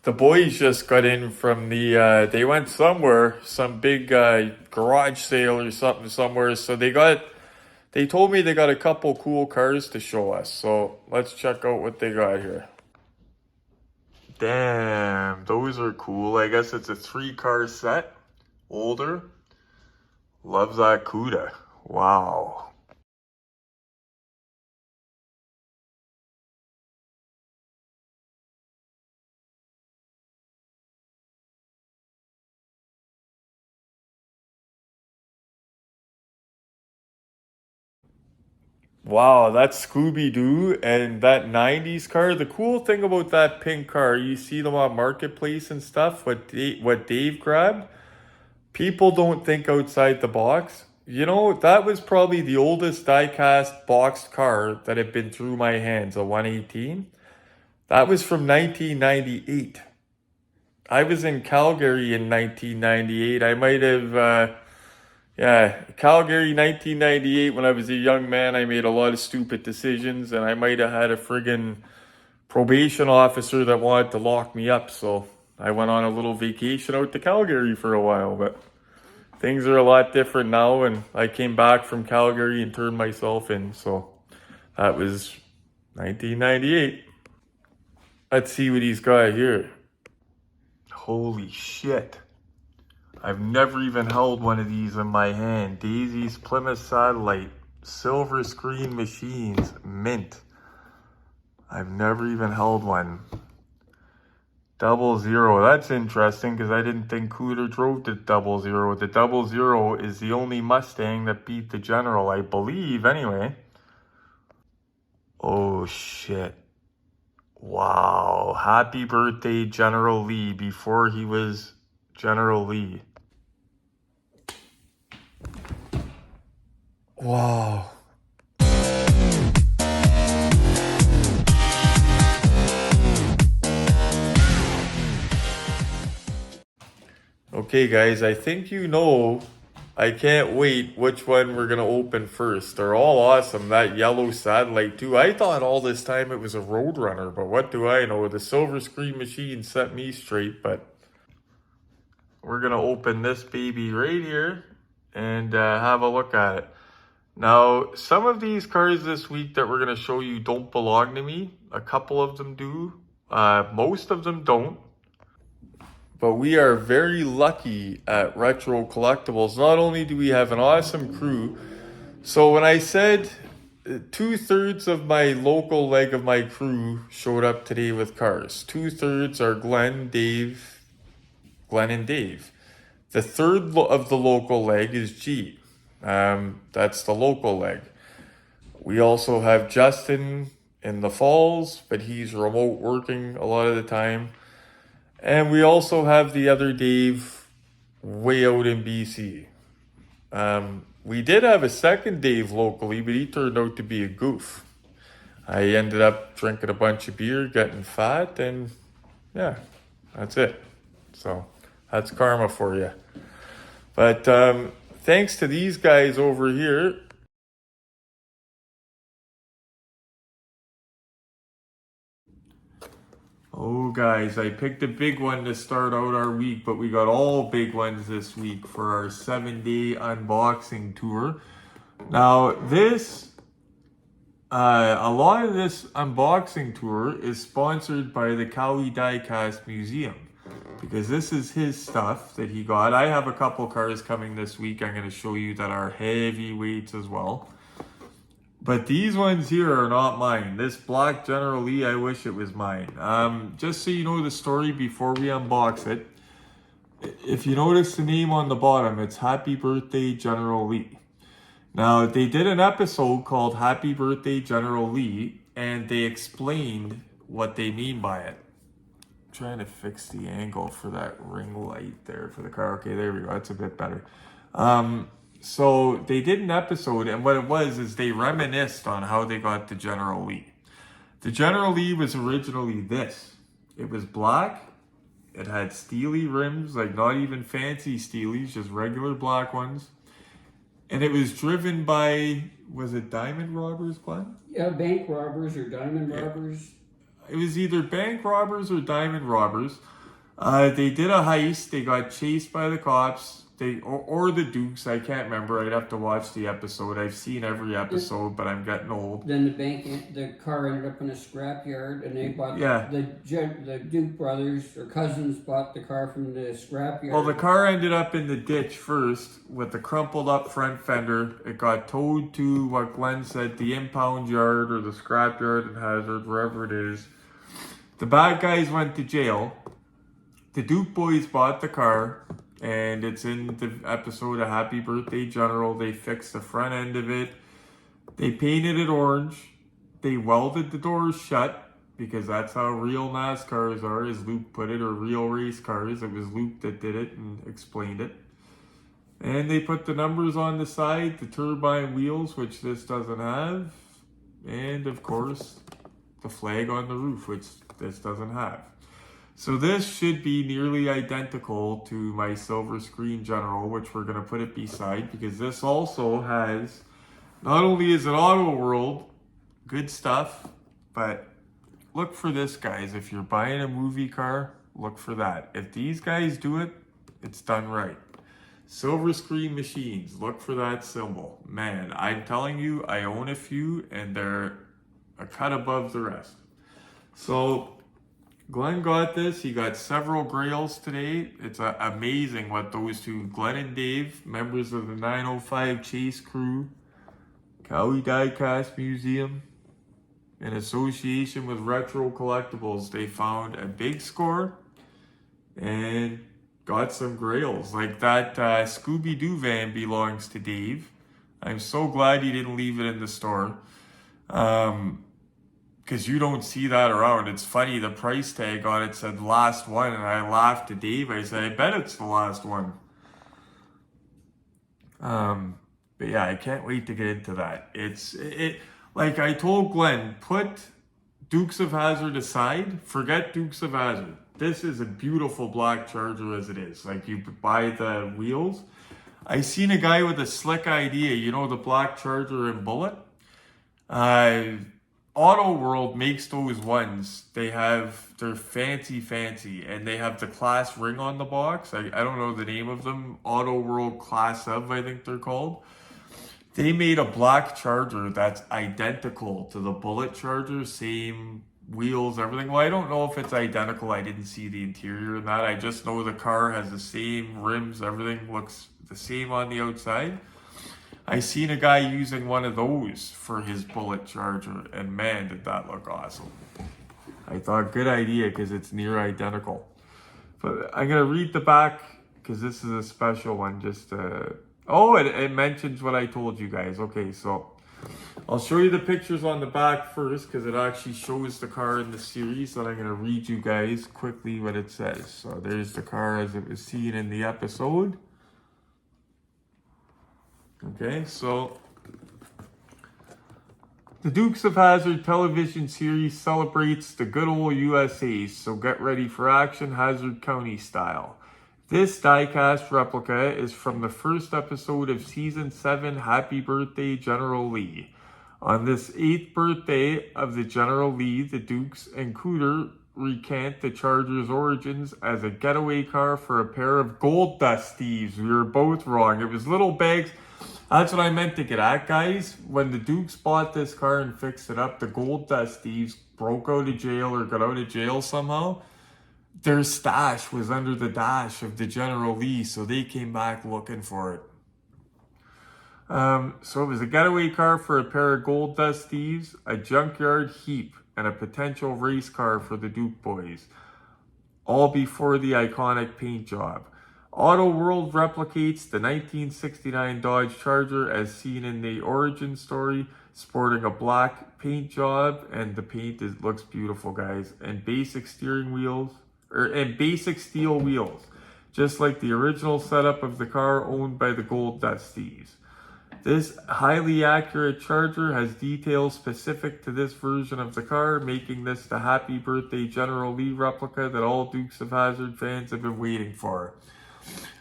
The boys just got in from they went somewhere, some big garage sale or something somewhere. So they told me they got a couple cool cars to show us. So let's check out what they got here. Damn, those are cool. I guess it's a 3-car set. Older. Love that CUDA. Wow. Wow, that's Scooby-Doo and that 90s car. The cool thing about that pink car, you see them on Marketplace and stuff, what Dave grabbed, people don't think outside the box. You know, that was probably the oldest die-cast boxed car that had been through my hands, a 118. That was from 1998. I was in Calgary in 1998. I might have, yeah, Calgary 1998. When I was a young man, I made a lot of stupid decisions, and I might have had a friggin' probation officer that wanted to lock me up. So I went on a little vacation out to Calgary for a while, but things are a lot different now, and I came back from Calgary and turned myself in. So that was 1998. Let's see what he's got here. Holy shit. I've never even held one of these in my hand. Daisy's Plymouth Satellite. Silver screen machines. Mint. I've never even held one. 00. That's interesting because I didn't think Cooter drove the 00. The 00 is the only Mustang that beat the General, I believe, anyway. Oh, shit. Wow. Happy birthday, General Lee, before he was General Lee. Wow. Okay, guys, I think you know. I can't wait which one we're going to open first. They're all awesome. That yellow satellite, too. I thought all this time it was a Roadrunner, but what do I know? The silver screen machine set me straight, but we're going to open this baby right here and have a look at it. Now, some of these cars this week that we're going to show you don't belong to me. A couple of them do. Most of them don't. But we are very lucky at Retro Collectibles. Not only do we have an awesome crew, so when I said 2/3 of my local leg of my crew showed up today with cars. 2/3 are Glenn and Dave. The third of the local leg is G. That's the local leg. We also have Justin in the Falls, but he's remote working a lot of the time. And we also have the other Dave way out in BC. We did have a second Dave locally, but he turned out to be a goof. I ended up drinking a bunch of beer, getting fat, and yeah, that's it. So that's karma for you. But thanks to these guys over here. Oh, guys, I picked a big one to start out our week, but we got all big ones this week for our 7-day unboxing tour. Now, a lot of this unboxing tour is sponsored by the Cowie Diecast Museum, because this is his stuff that he got. I have a couple cars coming this week I'm going to show you that are heavyweights as well. But these ones here are not mine. This black General Lee, I wish it was mine. Just so you know the story before we unbox it, if you notice the name on the bottom, it's Happy Birthday General Lee. Now, they did an episode called Happy Birthday General Lee, and they explained what they mean by it. I'm trying to fix the angle for that ring light there for the car. Okay, there we go. That's a bit better. So they did an episode, and what it was is they reminisced on how they got the General Lee. The General Lee was originally this. It was black. It had steely rims, like not even fancy steelies, just regular black ones. And it was driven by, was it diamond robbers, Glenn? Yeah, bank robbers or diamond robbers. it was either bank robbers or diamond robbers. They did a heist. They got chased by the cops. Or the Dukes. I can't remember. I'd have to watch the episode. I've seen every episode, but I'm getting old. Then the car ended up in a scrapyard, and they bought the Duke brothers or cousins bought the car from the scrapyard. Well, the car ended up in the ditch first with the crumpled up front fender. It got towed to what Glenn said, the impound yard or the scrapyard in Hazard, wherever it is. The bad guys went to jail. The Duke boys bought the car. And it's in the episode of Happy Birthday General. They fixed the front end of it. They painted it orange. They welded the doors shut because that's how real NASCARs are, as Luke put it, or real race cars. It was Luke that did it and explained it. And they put the numbers on the side, the turbine wheels, which this doesn't have. And of course, the flag on the roof, which this doesn't have. So this should be nearly identical to my Silver Screen General, which we're going to put it beside, because this also has, not only is it Autoword, good stuff, but look for this, guys. If you're buying a movie car, look for that. If these guys do it, it's done right. Silver Screen Machines, look for that symbol. Man, I'm telling you, I own a few, and they're a cut above the rest. So Glenn got this. He got several grails today. It's amazing what those two, Glenn and Dave, members of the 905 Chase crew, Cowie Diecast Museum, in association with Retro Collectibles, they found a big score and got some grails. Like that Scooby-Doo van belongs to Dave. I'm so glad he didn't leave it in the store. Because you don't see that around. It's funny, the price tag on it said last one, and I laughed to Dave. I said, I bet it's the last one. But yeah, I can't wait to get into that. Like I told Glenn, put Dukes of Hazzard aside. Forget Dukes of Hazzard. This is a beautiful black Charger as it is. Like, you buy the wheels. I seen a guy with a slick idea. You know, the black Charger and Bullet? Autoword makes those ones. They're fancy, and they have the class ring on the box. I don't know the name of them. Autoword Class of, I think they're called. They made a black Charger that's identical to the Bullet Charger, same wheels, everything. Well, I don't know if it's identical. I didn't see the interior in that. I just know the car has the same rims, everything looks the same on the outside. I seen a guy using one of those for his Bullet Charger, and man, did that look awesome. I thought, good idea, because it's near identical. But I'm going to read the back, because this is a special one. It mentions what I told you guys. Okay, so I'll show you the pictures on the back first, because it actually shows the car in the series. Then I'm going to read you guys quickly what it says. So there's the car as it was seen in the episode. Okay, so the Dukes of Hazzard television series celebrates the good old USA, so get ready for action, Hazzard County style. This diecast replica is from the first episode of Season 7, Happy Birthday, General Lee. On this 8th birthday of the General Lee, the Dukes and Cooter recant the Charger's origins as a getaway car for a pair of gold dust thieves. We were both wrong. It was little bags. That's what I meant to get at, guys. When the Dukes bought this car and fixed it up, the gold dust thieves broke out of jail or got out of jail somehow. Their stash was under the dash of the General Lee, so they came back looking for it. So it was a getaway car for a pair of gold dust thieves, a junkyard heap, and a potential race car for the Duke boys. All before the iconic paint job. Autoword replicates the 1969 Dodge Charger as seen in the origin story, sporting a black paint job, and the paint looks beautiful, guys, and basic steering wheels, and basic steel wheels, just like the original setup of the car owned by the Gold Dust Thieves. This highly accurate Charger has details specific to this version of the car, making this the Happy Birthday General Lee replica that all Dukes of Hazzard fans have been waiting for.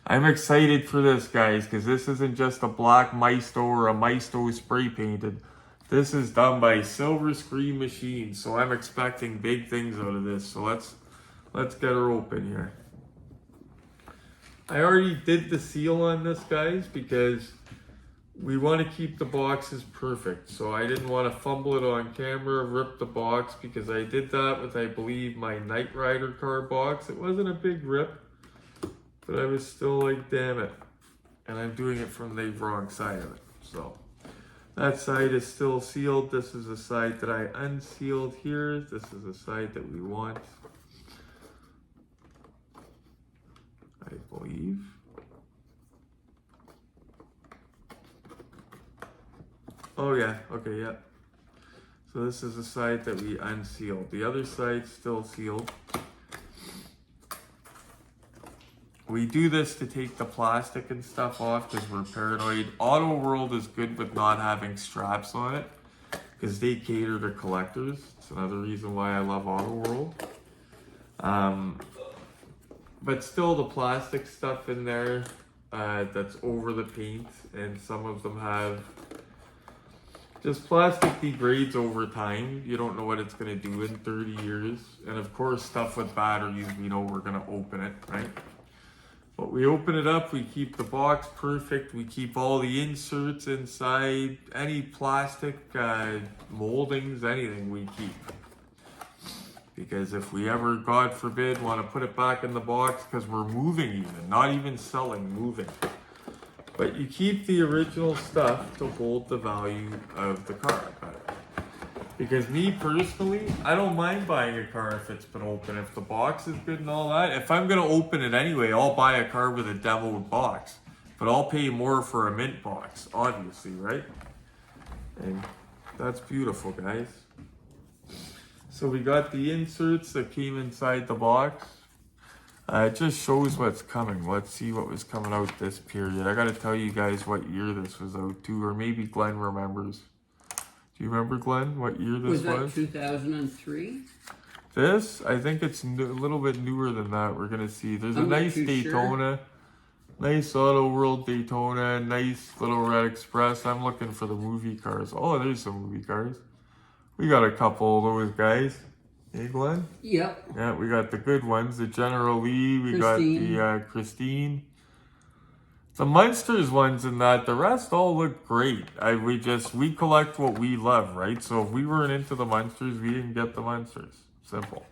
I'm excited for this, guys, because this isn't just a black Maisto or a Maisto spray painted. This is done by Silver Screen Machines, so I'm expecting big things out of this. So let's get her open here. I already did the seal on this, guys, because we want to keep the boxes perfect. So I didn't want to fumble it on camera, rip the box, because I did that with, I believe, my Knight Rider car box. It wasn't a big rip, but I was still like, damn it. And I'm doing it from the wrong side of it. So that side is still sealed. This is the side that I unsealed here. This is the side that we want, I believe. Oh yeah, okay, yeah. So this is the side that we unsealed. The other side's still sealed. We do this to take the plastic and stuff off because we're paranoid. Autoworld is good with not having straps on it because they cater to collectors. It's another reason why I love Autoworld. But still the plastic stuff in there that's over the paint, and some of them have just plastic degrades over time. You don't know what it's going to do in 30 years. And of course, stuff with batteries, we know we're going to open it, right? But we open it up, we keep the box perfect, we keep all the inserts inside, any plastic moldings, anything we keep. Because if we ever, God forbid, want to put it back in the box, because we're moving even, not even selling, moving. But you keep the original stuff to hold the value of the car better. Because me personally, I don't mind buying a car if it's been open, if the box is good and all that. If I'm going to open it anyway, I'll buy a car with a demoed box. But I'll pay more for a mint box, obviously, right? And that's beautiful, guys. So we got the inserts that came inside the box. It just shows what's coming. Let's see what was coming out this period. I got to tell you guys what year this was out too, or maybe Glenn remembers. Do you remember, Glenn, what year this was? Was that 2003? This? I think it's a little bit newer than that. We're going to see. There's a nice Daytona. Sure. Nice Autoworld Daytona. Nice little Red Express. I'm looking for the movie cars. Oh, there's some movie cars. We got a couple of those guys. Hey, Glenn? Yep. Yeah, we got the good ones. The General Lee. We Christine. got the Christine. The Munsters ones and that, the rest all look great. We collect what we love, right? So if we weren't into the Munsters, we didn't get the Munsters. Simple.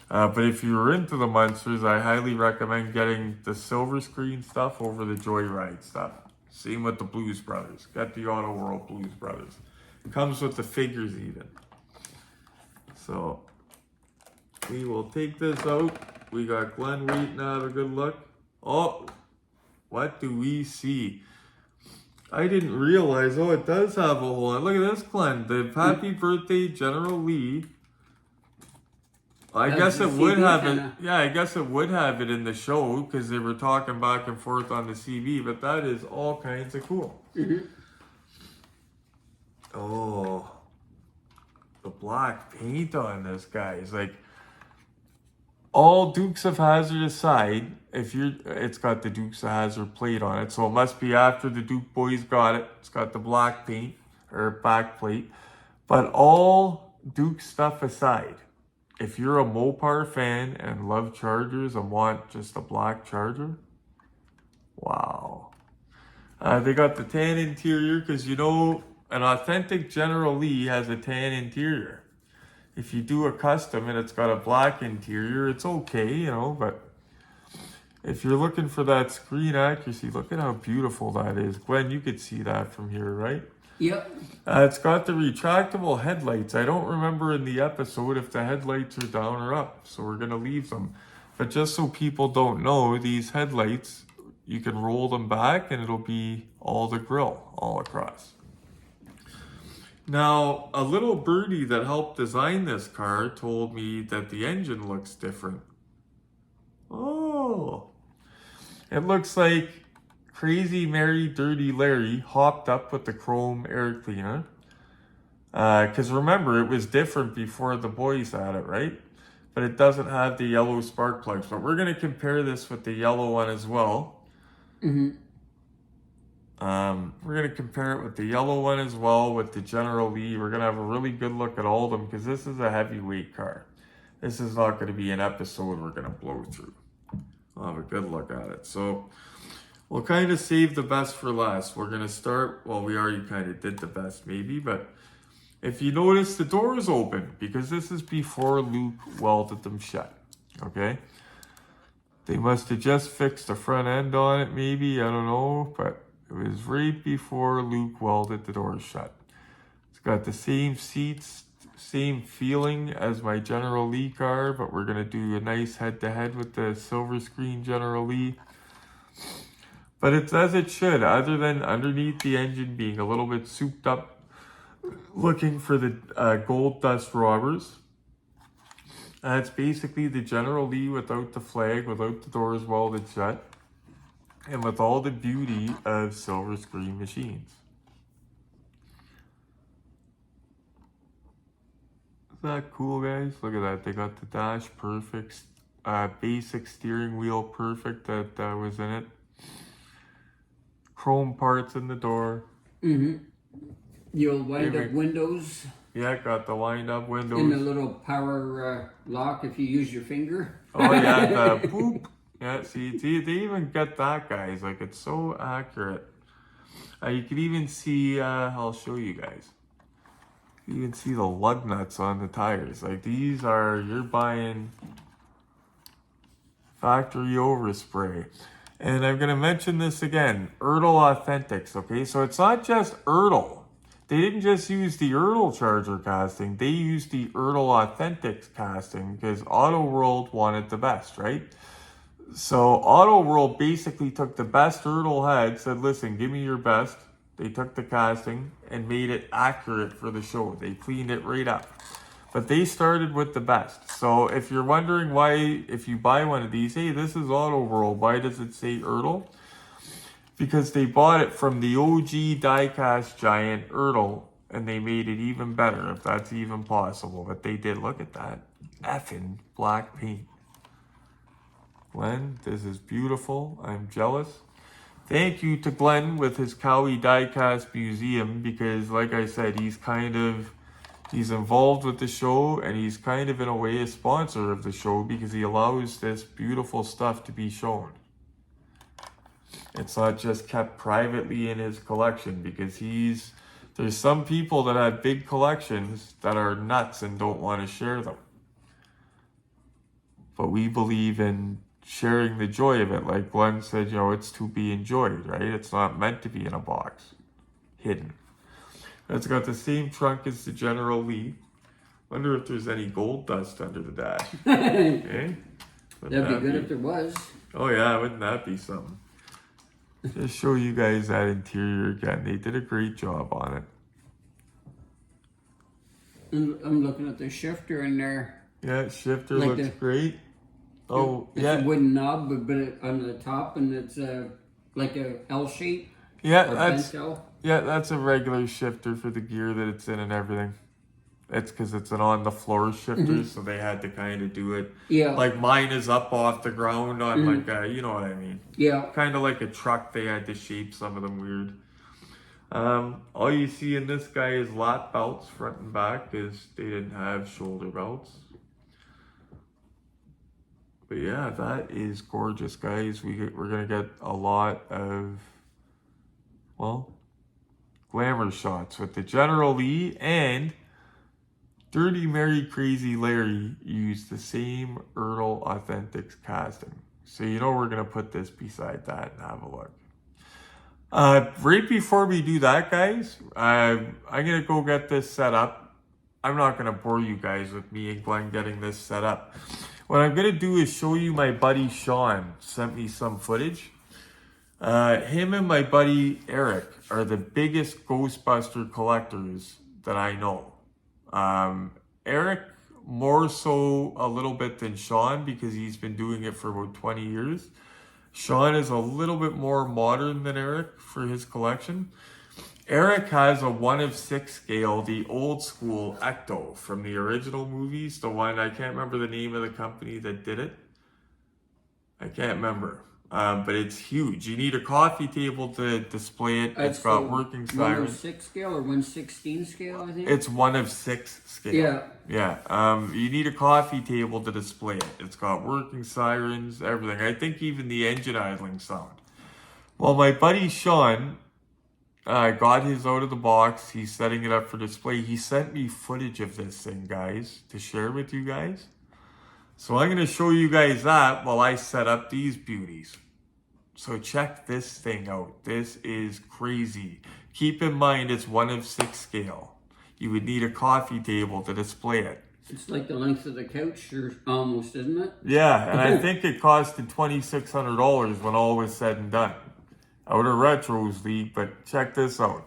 But if you were into the Munsters, I highly recommend getting the Silver Screen stuff over the Joyride stuff. Same with the Blues Brothers. Get the Autoworld Blues Brothers. It comes with the figures even. So we will take this out. We got Glenn waiting to have a good look. Oh! What do we see? I didn't realize. Oh, it does have a hole. Look at this, Glenn. The Happy Birthday General Lee. I guess it would have it. Yeah, I guess it would have it in the show because they were talking back and forth on the CV. But that is all kinds of cool. Mm-hmm. Oh, the black paint on this guy is like. All Dukes of Hazzard aside, it's got the Dukes of Hazzard plate on it, so it must be after the Duke boys got it. It's got the black paint or back plate. But all Duke stuff aside, if you're a Mopar fan and love Chargers and want just a black Charger, wow. They got the tan interior because you know an authentic General Lee has a tan interior. If you do a custom and it's got a black interior, it's okay, you know, but if you're looking for that screen accuracy, look at how beautiful that is. Glenn, you could see that from here, right? Yep. It's got the retractable headlights. I don't remember in the episode if the headlights are down or up, so we're going to leave them. But just so people don't know, these headlights, you can roll them back and it'll be all the grill all across. Now, a little birdie that helped design this car told me that the engine looks different. Oh, it looks like Crazy Mary Dirty Larry hopped up with the chrome air cleaner. Because remember, it was different before the boys had it, right? But it doesn't have the yellow spark plugs. But we're going to compare this with the yellow one as well. Mm-hmm. We're going to compare it with the yellow one as well, with the General Lee. We're going to have a really good look at all of them because this is a heavyweight car. This is not going to be an episode we're going to blow through. We'll have a good look at it. So we'll kind of save the best for last. We're going to start, well, we already kind of did the best maybe, but if you notice, the door is open because this is before Luke welded them shut, okay? They must have just fixed the front end on it maybe, I don't know, but it was right before Luke welded the door shut. It's got the same seats, same feeling as my General Lee car, but we're going to do a nice head-to-head with the silver screen General Lee. But it's as it should, other than underneath the engine being a little bit souped up, looking for the gold dust robbers. It's basically the General Lee without the flag, without the doors welded shut, and with all the beauty of silver screen machines. Isn't that cool, guys? Look at that. They got the dash perfect, basic steering wheel perfect that was in it. Chrome parts in the door. Mm-hmm. The old wind-up windows. Yeah, got the wind-up windows. And the little power lock if you use your finger. Oh yeah, the boop. Yeah, see, they even get that, guys. Like, it's so accurate. You can even see, I'll show you guys. You can see the lug nuts on the tires. Like, these are, you're buying factory overspray. And I'm going to mention this again, Ertl Authentics, okay? So it's not just Ertl. They didn't just use the Ertl Charger casting. They used the Ertl Authentics casting because Autoworld wanted the best, right? So Autoworld basically took the best Ertl had, said, listen, give me your best. They took the casting and made it accurate for the show. They cleaned it right up. But they started with the best. So if you're wondering why, if you buy one of these, hey, this is Autoworld, why does it say Ertl? Because they bought it from the OG diecast giant Ertl, and they made it even better, if that's even possible. But they did. Look at that effing black paint. Glenn, this is beautiful. I'm jealous. Thank you to Glenn with his Cowie Diecast Museum, because like I said, he's involved with the show, and he's kind of in a way a sponsor of the show because he allows this beautiful stuff to be shown. It's not just kept privately in his collection, because there's some people that have big collections that are nuts and don't want to share them. But we believe in sharing the joy of it. Like Glenn said, it's to be enjoyed, right? It's not meant to be in a box, hidden. It's got the same trunk as the General Lee. Wonder if there's any gold dust under the dash. Okay? That'd be good if there was. Oh yeah, wouldn't that be something? Just show you guys that interior again. They did a great job on it. I'm looking at the shifter in there. Yeah, shifter looks great. Oh, yeah. It's a wooden knob, but on the top, and it's like a L shape. Yeah, that's a regular shifter for the gear that it's in and everything. It's because it's an on-the-floor shifter, so they had to kind of do it. Yeah. Like mine is up off the ground on like a, you know what I mean? Yeah. Kind of like a truck. They had to shape some of them weird. All you see in this guy is lat belts front and back because they didn't have shoulder belts. But yeah, that is gorgeous, guys. We're going to get a lot of, well, glamour shots with the General Lee, and Dirty Mary Crazy Larry used the same Ertl Authentics casting. So we're going to put this beside that and have a look. Right before we do that, guys, I'm going to go get this set up. I'm not going to bore you guys with me and Glenn getting this set up. What I'm going to do is show you my buddy Sean sent me some footage. Him and my buddy Eric are the biggest Ghostbuster collectors that I know. Eric more so a little bit than Sean because he's been doing it for about 20 years. Sean is a little bit more modern than Eric for his collection. Eric has a 1 of 6 scale, the old school Ecto from the original movies. The one, I can't remember the name of the company that did it. I can't remember. but it's huge. You need a coffee table to display it. It's got working sirens. 1/6 scale or 1/16 scale, I think. It's 1/6 scale. Yeah. Yeah. You need a coffee table to display it. It's got working sirens, everything. I think even the engine idling sound. Well, my buddy Sean got his out of the box. He's setting it up for display. He sent me footage of this thing, guys, to share with you guys. So I'm going to show you guys that while I set up these beauties. So check this thing out. This is crazy. Keep in mind it's 1/6 scale. You would need a coffee table to display it. It's like the length of the couch, or almost, isn't it? Yeah, and I think it costed $2,600 when all was said and done. Out of Retro's league, but check this out.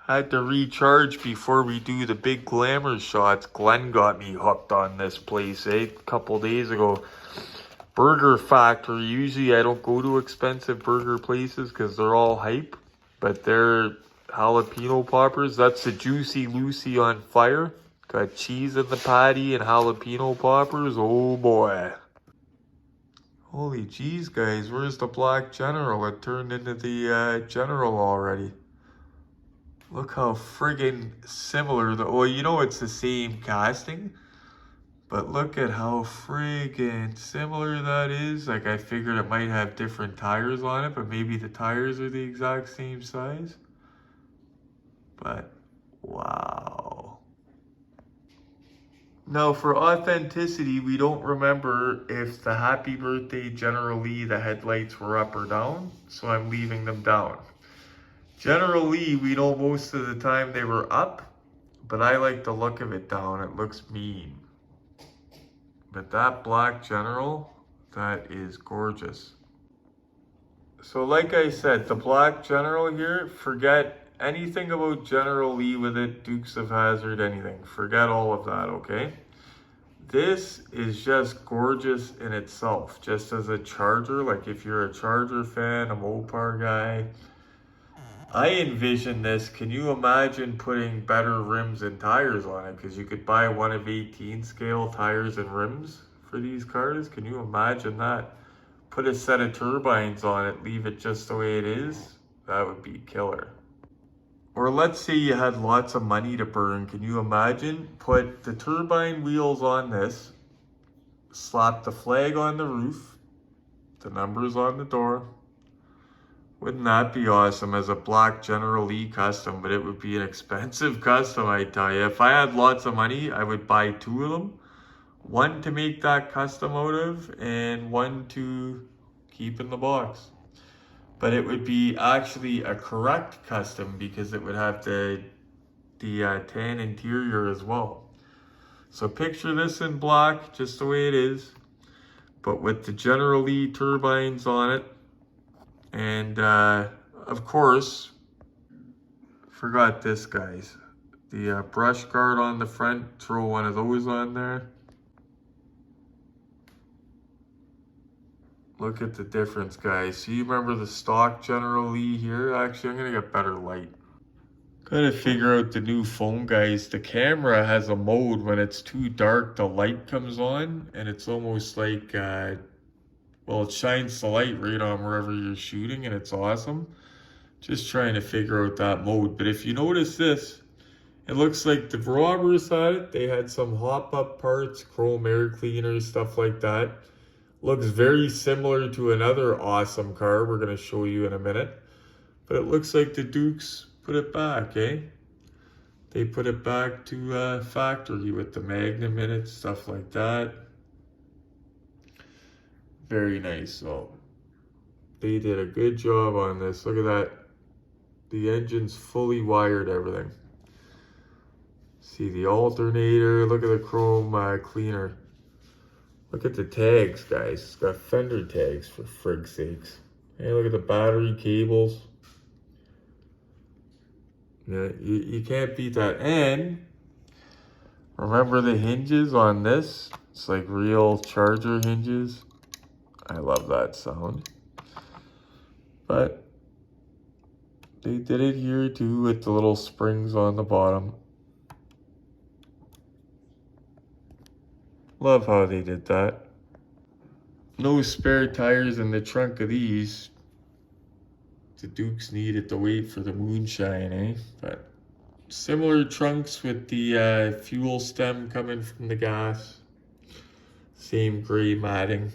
Had to recharge before we do the big glamour shots. Glenn got me hooked on this place, a couple days ago. Burger Factory. Usually I don't go to expensive burger places because they're all hype, but they're jalapeno poppers. That's the Juicy Lucy on fire. Got cheese in the patty and jalapeno poppers. Oh boy. Holy jeez, guys, where's the Black General? It turned into the General already. Look how friggin' similar well, you know it's the same casting, but look at how friggin' similar that is. Like, I figured it might have different tires on it, but maybe the tires are the exact same size. But, wow. Now, for authenticity, we don't remember if the Happy Birthday General Lee, the headlights were up or down, so I'm leaving them down. General Lee, we know most of the time they were up, but I like the look of it down. It looks mean. But that Black General, that is gorgeous. So like I said, the Black General here, forget anything about General Lee with it, Dukes of Hazzard, anything. Forget all of that, okay? This is just gorgeous in itself, just as a Charger. Like if you're a Charger fan, a Mopar guy, I envision this. Can you imagine putting better rims and tires on it? Because you could buy 1/18 scale tires and rims for these cars. Can you imagine that? Put a set of turbines on it, leave it just the way it is. That would be killer. Or let's say you had lots of money to burn. Can you imagine? Put the turbine wheels on this, slap the flag on the roof, the numbers on the door. Wouldn't that be awesome as a Black General Lee custom? But it would be an expensive custom, I tell you. If I had lots of money, I would buy 2 of them. One to make that custom out of, and one to keep in the box. But it would be actually a correct custom because it would have the tan interior as well. So picture this in black, just the way it is, but with the General Lee turbines on it. And of course, forgot this, guys. The brush guard on the front, throw one of those on there. Look at the difference, guys. So you remember the stock General Lee here? Actually, I'm gonna get better light. Gotta figure out the new phone, guys. The camera has a mode when it's too dark, the light comes on, and it's almost like well, it shines the light right on wherever you're shooting, and it's awesome. Just trying to figure out that mode. But if you notice this, it looks like the robbers had it. They had some hop-up parts, chrome air cleaners, stuff like that. Looks very similar to another awesome car we're going to show you in a minute. But it looks like the Dukes put it back, eh? They put it back to factory with the Magnum in it, stuff like that. Very nice. So they did a good job on this. Look at that. The engine's fully wired, everything. See the alternator. Look at the chrome cleaner. Look at the tags, guys. It's got fender tags, for frig's sakes. Hey, look at the battery cables. Yeah, you can't beat that. And remember the hinges on this? It's like real charger hinges. I love that sound. But they did it here too with the little springs on the bottom. Love how they did that. No spare tires in the trunk of these. The Dukes needed to wait for the moonshine, eh? But similar trunks with the fuel stem coming from the gas. Same gray matting.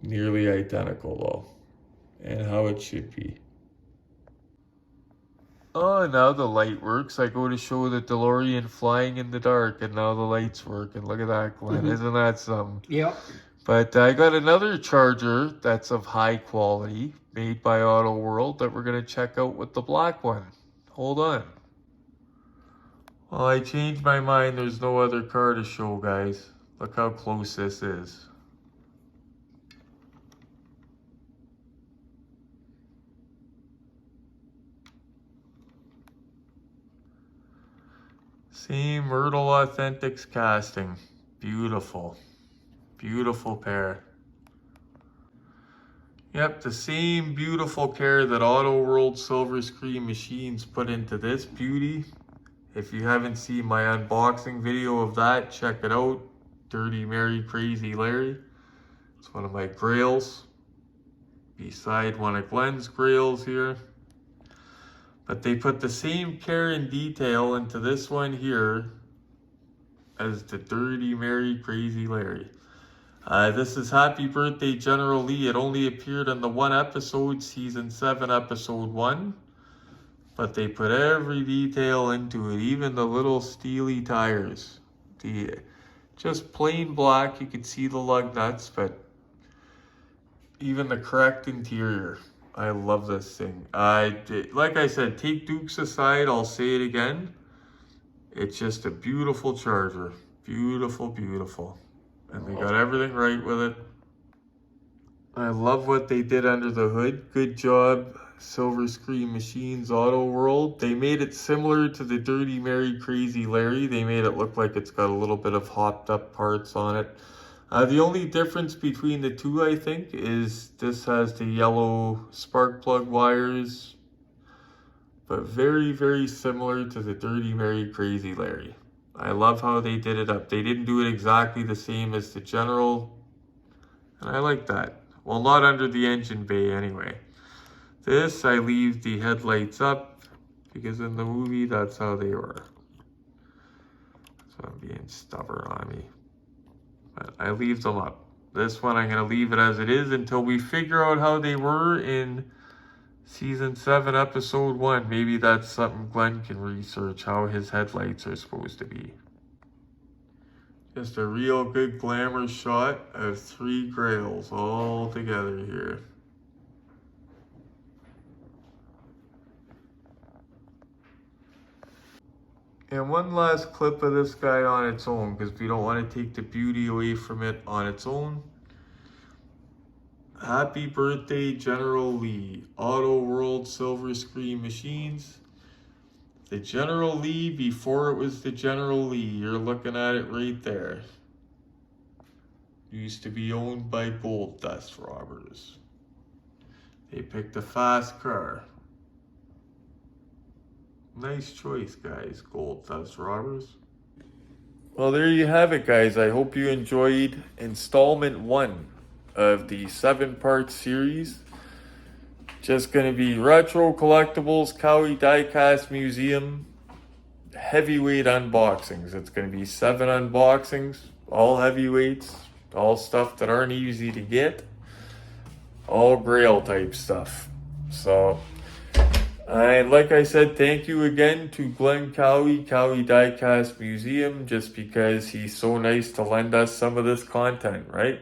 Nearly identical though. And how it should be. Oh, now the light works. I go to show the DeLorean flying in the dark, and now the lights work. And look at that, Glenn. Isn't that something? Yep. But I got another charger that's of high quality, made by Autoword, that we're going to check out with the black one. Hold on. Well, I changed my mind. There's no other car to show, guys. Look how close this is. Same Myrtle Authentics casting. Beautiful. Beautiful pair. Yep, the same beautiful care that Autoword Silver Screen Machines put into this beauty. If you haven't seen my unboxing video of that, check it out. Dirty Mary Crazy Larry. It's one of my grails. Beside one of Glenn's grails here. But they put the same care and detail into this one here as the Dirty Mary Crazy Larry. This is Happy Birthday General Lee. It only appeared in the one episode, season 7, episode 1. But they put every detail into it, even the little steely tires. Just plain black, you can see the lug nuts, but even the correct interior. I love this thing. Like I said, take Dukes aside, I'll say it again. It's just a beautiful charger. Beautiful, beautiful. And they got everything right with it. I love what they did under the hood. Good job, Silver Screen Machines Autoword. They made it similar to the Dirty Mary Crazy Larry. They made it look like it's got a little bit of hopped up parts on it. The only difference between the two, I think, is this has the yellow spark plug wires, but very, very similar to the Dirty Mary Crazy Larry. I love how they did it up. They didn't do it exactly the same as the General, and I like that. Well, not under the engine bay anyway. This, I leave the headlights up, because in the movie, that's how they were. So I'm being stubborn on me. But I leave them up. This one, I'm going to leave it as it is until we figure out how they were in season 7, episode 1. Maybe that's something Glenn can research, how his headlights are supposed to be. Just a real good glamour shot of 3 grails all together here. And one last clip of this guy on its own, because we don't want to take the beauty away from it on its own. Happy Birthday General Lee. Autoword Silver Screen Machines. The General Lee before it was the General Lee. You're looking at it right there. Used to be owned by gold dust robbers. They picked a fast car. Nice choice, guys, gold dust robbers. Well, there you have it, guys. I hope you enjoyed installment 1 of the 7-part series. just going to be Retro Collectibles, Cowie Diecast Museum, heavyweight unboxings. It's going to be 7 unboxings, all heavyweights, all stuff that aren't easy to get, all Grail type stuff. So, and like I said, thank you again to Glenn Cowie Diecast Museum, just because he's so nice to lend us some of this content, right?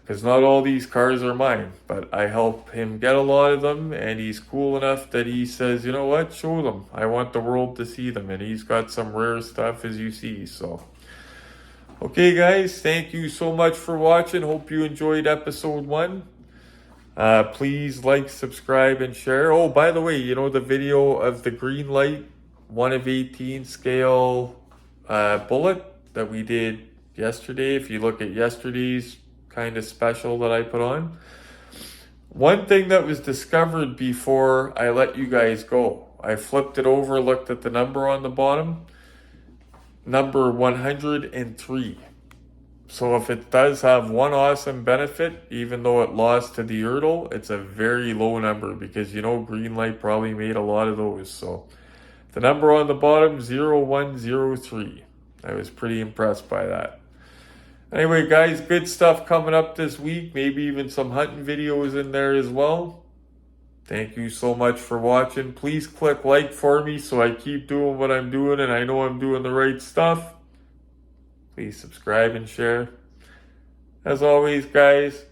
Because not all these cars are mine, but I help him get a lot of them, and he's cool enough that he says, you know what, show them. I want the world to see them, and he's got some rare stuff, as you see. So, okay guys, thank you so much for watching. Hope you enjoyed episode 1. Please like, subscribe, and share. Oh, by the way, you know the video of the green light 1/18 scale bullet that we did yesterday? If you look at yesterday's kind of special that I put on, one thing that was discovered before I let you guys go, I flipped it over, looked at the number on the bottom, number 103. So if it does have one awesome benefit, even though it lost to the Ertl, it's a very low number, because you know Greenlight probably made a lot of those. So the number on the bottom, 0103. I was pretty impressed by that. Anyway guys, good stuff coming up this week. Maybe even some hunting videos in there as well. Thank you so much for watching. Please click like for me so I keep doing what I'm doing and I know I'm doing the right stuff. Please subscribe and share. As always, guys,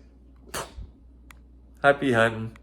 happy hunting.